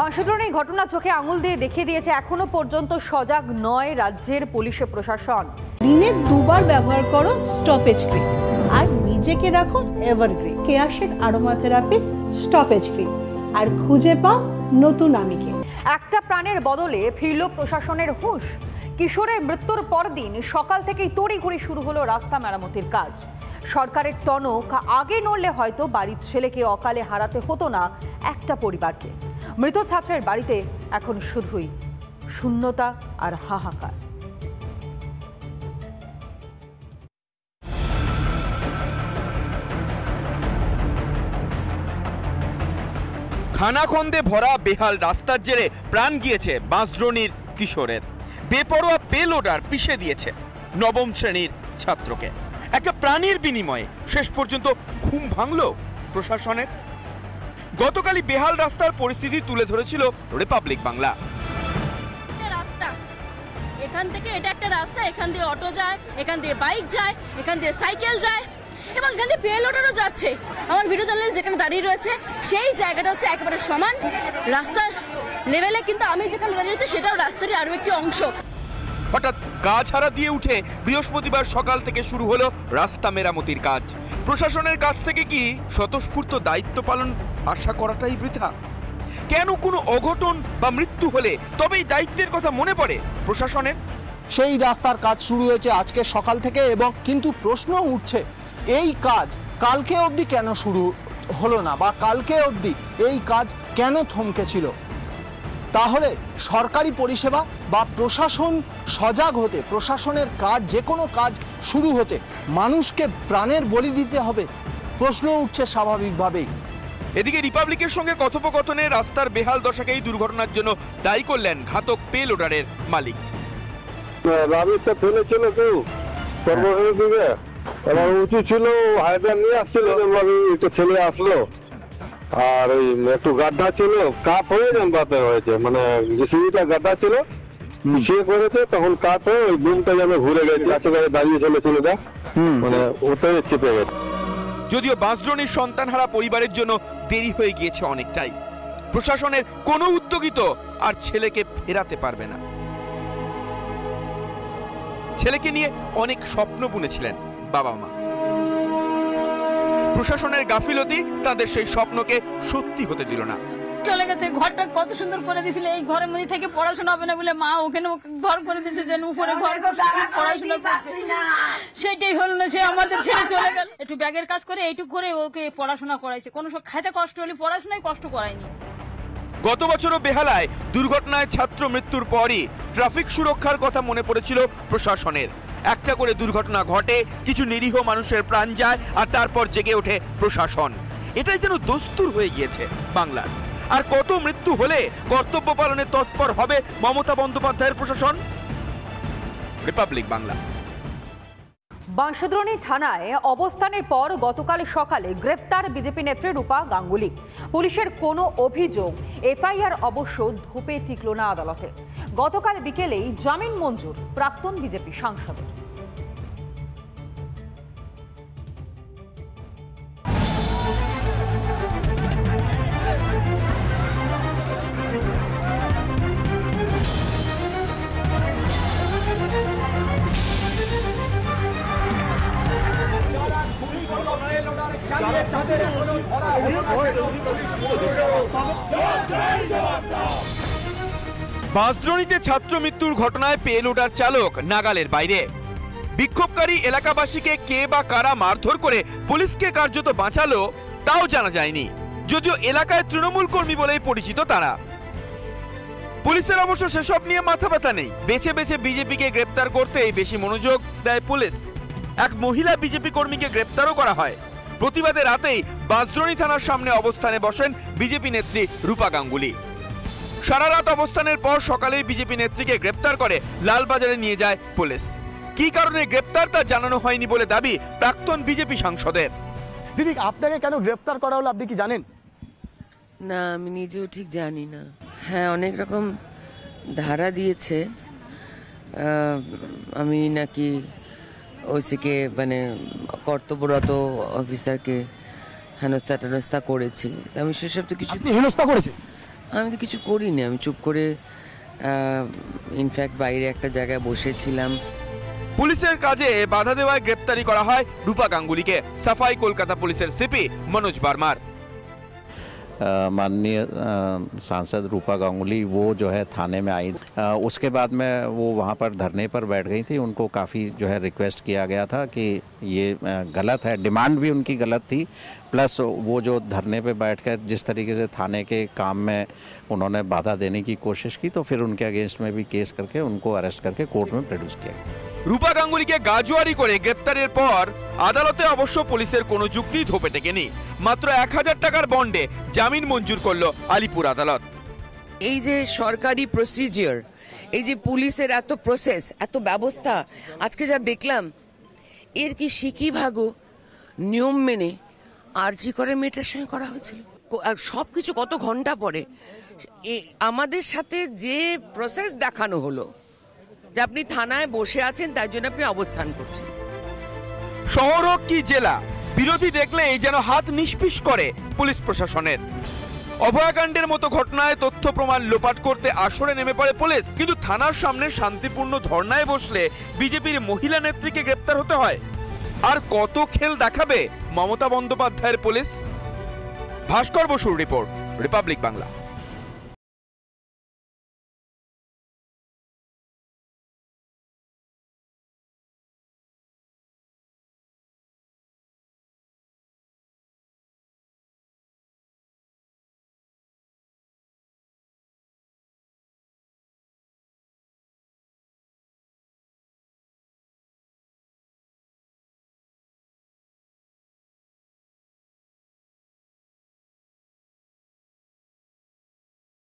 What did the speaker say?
বাঁশদ্রোণী ঘটনা চোখে আঙুল দিয়ে দেখিয়ে দিয়েছে এখনো পর্যন্ত সজাগ নয় রাজ্যের পুলিশ প্রশাসন। দিনে দুবার ব্যবহার করো স্টপেজ ক্রিম আর নিজেকে রাখো evergreen কেয়াশেড aroma therapy stoppage cream আর খুঁজে পাও নতুন আমিকে। একটা প্রাণের বদলে ফিরল প্রশাসনের হুঁশ। কিশোরের মৃত্যুর পরদিন সকাল থেকেই তড়িঘড়ি শুরু হলো রাস্তা মেরামতির কাজ। সরকারের টনক আগে নড়লে হয়তো বাড়ির ছেলেকে অকালে হারাতে হতো না একটা পরিবারকে। মৃত ছাত্রের বাড়িতে এখন শুধুই শূন্যতা আর হাহাকার। খানাখন্দে ভরা বেহাল রাস্তার জেরে প্রাণ গিয়েছে বাঁশদ্রোণীর কিশোরের। বেপরোয়া পেলোডার পিষে দিয়েছে নবম শ্রেণীর ছাত্রকে। একটা প্রাণীর বিনিময়ে শেষ পর্যন্ত ঘুম ভাঙল প্রশাসনের। গতকালই বেহাল রাস্তার পরিস্থিতি তুলে ধরেছিল রিপাবলিক বাংলা। এখান থেকে এটা একটা রাস্তা, এখান দিয়ে অটো যায়, এখান দিয়ে বাইক যায়, এখান দিয়ে সাইকেল যায় এবং এখান দিয়ে পেলোডারও যাচ্ছে। আমার ভিডিও জার্নালিস্ট যেখানে দাঁড়িয়ে রয়েছে সেই জায়গাটা হচ্ছে একেবারে সমান রাস্তার লেভেলে, কিন্তু আমি যেখানে দাঁড়িয়ে রয়েছে সেটাও রাস্তারই আরো একটি অংশ। হঠাৎ গাছ হারা দিয়ে উঠে বৃহস্পতিবার সকাল থেকে শুরু হলো রাস্তা মেরামতির কাজ। প্রশাসনের কাছ থেকে কি স্বতঃস্ফূর্ত দায়িত্ব পালন আশা করাটাই বৃথা? কেন কোনো অঘটন বা মৃত্যু হলে তবেই দায়িত্বের কথা মনে পড়ে প্রশাসনের? সেই রাস্তার কাজ শুরু হয়েছে আজকে সকাল থেকে, এবং কিন্তু প্রশ্ন উঠছে এই কাজ কালকে অবধি কেন শুরু হলো না, বা কালকে অবধি এই কাজ কেন থমকে ছিল? তাহলে সরকারি পরিষেবা বা প্রশাসন সজাগ হতে, প্রশাসনের কাজ যে কোনো কাজ শুরু হতে মানুষকে প্রাণের বলি দিতে হবে, প্রশ্ন উঠছে স্বাভাবিকভাবেই। এদিকে রিপাবলিকের সঙ্গে কথোপকথনে রাস্তার বেহাল দশাকে এই দুর্ঘটনার জন্য দায়ী করলেন ঘাতক পেলোডারের মালিক। রাবিশটা ফেলেছিল কেউ সর্বশেষ দিকে, এবার উঁচু ছিল, হাইড্রা নিয়ে আসছিল, একটা ছেলে আসলো আর ওই একটু গাড্ডা ছিল, কাপ হয়ে যাতে হয়েছে, মানে যে সিঁড়িটা গাড্ডা ছিল সে করেছে, তখন কাপ হয়ে ওই বুমটা যেন ঘুরে গেছে, কাছে কাছে দাঁড়িয়ে ছেলেটা মানে ওটাই চেপে গেছে। যদিও বাঁশদ্রোণীর সন্তানহারা পরিবারের জন্য দেরি হয়ে গিয়েছে অনেকটাই। প্রশাসনের কোনো উদ্যোগই তো আর ছেলেকে ফেরাতে পারবে না। ছেলেকে নিয়ে অনেক স্বপ্ন বুনেছিলেন বাবা মা। প্রশাসনের গাফিলতি তাদের সেই স্বপ্নকে সত্যি হতে দিল না। চলে গেছে, ঘরটা কত সুন্দর করে দিয়েছিল, এই ঘরের মধ্যে থেকে পড়াশোনা হবে না বলে মা ওখানে ঘর করে দিয়েছে, যেন উপরে ঘর পড়াশোনা সেটাই হলো না, সে আমাদের ছেড়ে চলে গেল। একটু ব্যাগের কাজ করে এইটুকু করে ওকে পড়াশোনা করাইছে, কোনো সব খাইতে কষ্ট হলে পড়াশোনায় কষ্ট করায়নি। গত বছরও বেহালায় দুর্ঘটনায় ছাত্র মৃত্যুর পরই ট্রাফিক সুরক্ষার কথা মনে পড়েছিল প্রশাসনের। একটা করে দুর্ঘটনা ঘটে, কিছু নিরীহ মানুষের প্রাণ যায়, আর তারপর জেগে ওঠে প্রশাসন। এটাই যেন দস্তুর হয়ে গিয়েছে বাংলার। আর কত মৃত্যু হলে কর্তব্য পালনে তৎপর হবে মমতা বন্দ্যোপাধ্যায়ের প্রশাসন? রিপাবলিক বাংলা। বাঁশদ্রোণী থানায় অবস্থানের পর গতকাল সকালে গ্রেফতার বিজেপি নেত্রী রূপা গাঙ্গুলি। পুলিশের কোনো অভিযোগ, এফআইআর অবশ্য ধোপে টিকল না আদালতে। গতকাল বিকেলেই জামিন মঞ্জুর প্রাক্তন বিজেপি সাংসদের। বাঁশদ্রোণীতে ছাত্র মৃত্যুর ঘটনায় পেলোডার চালক নাগালের বাইরে। বিক্ষোভকারী এলাকাবাসীকে কে বা কারা মারধর করে পুলিশকে কার্যত বাঁচালো তাও জানা যায়নি, যদিও এলাকায় তৃণমূল কর্মী বলেই পরিচিত তারা। পুলিশের অবশ্য সেসব নিয়ে মাথা ব্যথা নেই। বেছে বেছে বিজেপিকে গ্রেপ্তার করতেই বেশি মনোযোগ দেয় পুলিশ। এক মহিলা বিজেপি কর্মীকে গ্রেপ্তারও করা হয়। প্রতিবাদে রাতেই বাঁশদ্রোণী থানার সামনে অবস্থানে বসেন বিজেপি নেত্রী রূপা গাঙ্গুলি। সারা রাত অবস্থানের পর সকালেই বিজেপি নেত্রীকে গ্রেপ্তার করে লালবাজারে নিয়ে যায় পুলিশ। কি কারণে গ্রেপ্তার তা জানানো হয়নি বলে দাবি প্রাক্তন বিজেপি সাংসদের। দিদি, আপনাকে কেন গ্রেফতার করা হলো আপনি কি জানেন? না, আমি নিজেও ঠিক জানি না। হ্যাঁ, অনেক রকম ধারা দিয়েছে। আমি নাকি ওইসিকে মানে কর্তব্যরত অফিসারকে হেনস্থা টেনস্থা করেছি। আমি সেসব তো কিছু। হেনস্থা করেছে? আমি তো কিছু করিনি, আমি চুপ করে ইনফ্যাক্ট বাইরে একটা জায়গায় বসেছিলাম। পুলিশের কাজে বাধা দেওয়ায় গ্রেপ্তারি করা হয় রূপা গাঙ্গুলিকে। সাফাই কলকাতা পুলিশের সিপি মনোজ বার্মার। माननीय सांसद रूपा गांगुली वो जो है थाने में आई, उसके बाद में वो वहाँ पर धरने पर बैठ गई थी। उनको काफ़ी जो है रिक्वेस्ट किया गया था कि ये गलत है, डिमांड भी उनकी गलत थी, प्लस वो जो धरने पे बैठकर जिस तरीके से थाने के काम में उन्होंने बाधा देने की कोशिश की, तो फिर उनके अगेंस्ट में भी केस करके उनको अरेस्ट करके कोर्ट में प्रोड्यूस किया। রূপা গাঙ্গুলিকে গাজুয়ারি করে গ্রেপ্তারের পর আদালতে অবশ্য পুলিশের কোনো যুক্তি ধোপে টেকেনি। মাত্র 1000 টাকার বন্ডে জামিন মঞ্জুর করলো আলিপুর আদালত। এই যে সরকারি প্রসিজিওর, এই যে পুলিশের এত প্রসেস, এত ব্যবস্থা, আজকে যা দেখলাম, এর কি সিকি ভাগো নিয়ম মেনে আরজি করে মেয়েটার সঙ্গে করা হয়েছিল। সবকিছু কত ঘন্টা পরে আমাদের সাথে যে প্রসেস দেখানো হলো, যে আপনি থানায় বসে আছেন তার জন্য আপনি অবস্থান করছেন। শহর হোক কি জেলা, বিরোধী দেখলে এই যেন হাত নিষ্পিস করে পুলিশ প্রশাসনের। অভয়াকাণ্ডের মতো ঘটনায় তথ্য প্রমাণ লোপাট করতে আসরে নেমে পড়ে পুলিশ, কিন্তু থানার সামনে শান্তিপূর্ণ ধর্নায় বসলে বিজেপির মহিলা নেত্রীকে গ্রেপ্তার হতে হয়। আর কত খেল দেখাবে মমতা বন্দ্যোপাধ্যায়ের পুলিশ? ভাস্কর বসুর রিপোর্ট, রিপাবলিক বাংলা।